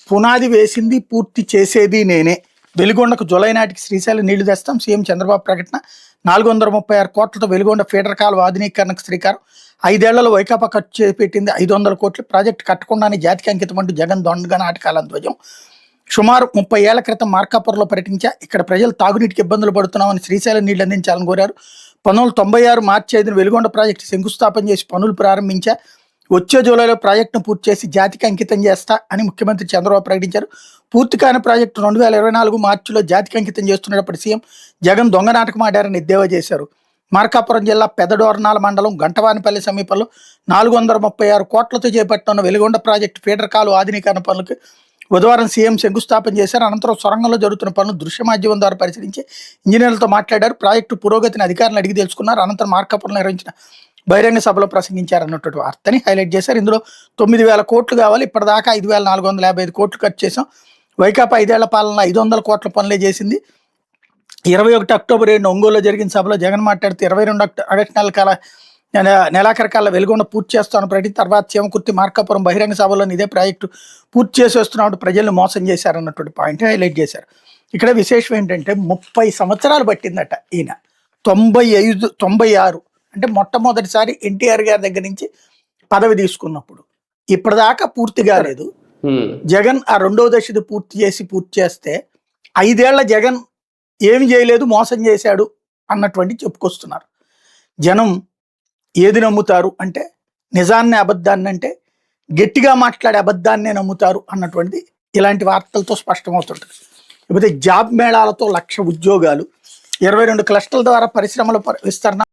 పునాది వేసింది పూర్తి చేసేది నేనే. వెలిగొండకు జులై నాటికి శ్రీశైలం నీళ్లు తెస్తాం. సీఎం చంద్రబాబు ప్రకటన. 436 కోట్లతో వెలిగొండ ఫీడర్ కాలువ ఆధునీకరణకు శ్రీకారం. 5 ఏళ్లలో వైకాపా ఖర్చు పెట్టింది 500 కోట్లు. ప్రాజెక్టు కట్టకుండానే జాతికి అంకితం అంటూ జగన్ దొంగ నాటకాల ధ్వజం. సుమారు 30 ఏళ్ల క్రితం మార్కాపురంలో పర్యటించా. ఇక్కడ ప్రజలు తాగునీటికి ఇబ్బందులు పడుతున్నామని శ్రీశైలం నీళ్లు అందించాలని కోరారు. 1996 మార్చి 5న వెలిగొండ ప్రాజెక్టు శంకుస్థాపన చేసి పనులు ప్రారంభించా. వచ్చే జూలైలో ప్రాజెక్టును పూర్తి చేసి జాతికి అంకితం చేస్తా అని ముఖ్యమంత్రి చంద్రబాబు ప్రకటించారు. పూర్తి కాని ప్రాజెక్టు 2024 మార్చిలో జాతికి అంకితం చేస్తున్నప్పుడు సీఎం జగన్ దొంగ నాటకం ఆడారని ఎద్దేవా చేశారు. మార్కాపురం జిల్లా పెదడోర్నాల మండలం గంటవానిపల్లి సమీపంలో 436 కోట్లతో చేపట్టున్న వెలిగొండ ప్రాజెక్టు ఫీడర్ కాలువ ఆధునీకరణ పనులకు బుధవారం సీఎం శంకుస్థాపన చేశారు. అనంతరం సొరంగంలో జరుగుతున్న పనులు దృశ్య మాధ్యమం ద్వారా పరిశీలించి ఇంజనీర్లతో మాట్లాడారు. ప్రాజెక్టు పురోగతిని అధికారులను అడిగి తెలుసుకున్నారు. అనంతరం మార్కాపురంలో నిర్వహించిన బహిరంగ సభలో ప్రసంగించారన్నటువంటి వార్తని హైలైట్ చేశారు. ఇందులో 9,000 కోట్లు కావాలి. ఇప్పటిదాకా 5,455 కోట్లు ఖర్చు చేసాం. వైకాపా 5 ఏళ్ల పాలన 500 కోట్ల పనులే చేసింది. 21 అక్టోబర్ 7 ఒంగోలులో జరిగిన సభలో జగన్ మాట్లాడుతూ 22 ఆగస్టు నెలాఖరు కల్లా వెలిగొండ పూర్తి చేస్తామని ప్రకటించి తర్వాత చేమకుర్తి మార్కాపురం బహిరంగ సభలో ఇదే ప్రాజెక్టు పూర్తి చేసేస్తున్నట్టు ప్రజలను మోసం చేశారన్నటువంటి పాయింట్ హైలైట్ చేశారు. ఇక్కడ విశేషం ఏంటంటే 30 సంవత్సరాలు పట్టిందట ఈయన. 96 అంటే మొట్టమొదటిసారి ఎన్టీఆర్ గారి దగ్గర నుంచి పదవి తీసుకున్నప్పుడు ఇప్పటిదాకా పూర్తి కాలేదు. జగన్ ఆ 2వ దశది పూర్తి చేస్తే 5 ఏళ్ల జగన్ ఏమి చేయలేదు, మోసం చేశాడు అన్నటువంటి చెప్పుకొస్తున్నారు. జనం ఏది నమ్ముతారు అంటే నిజాన్ని అబద్ధాన్ని అంటే గట్టిగా మాట్లాడే అబద్ధాన్నే నమ్ముతారు అన్నటువంటిది ఇలాంటి వార్తలతో స్పష్టమవుతుంటుంది. లేకపోతే జాబ్ మేళాలతో 1,00,000 ఉద్యోగాలు, 22 క్లస్టర్ల ద్వారా పరిశ్రమల విస్తరణ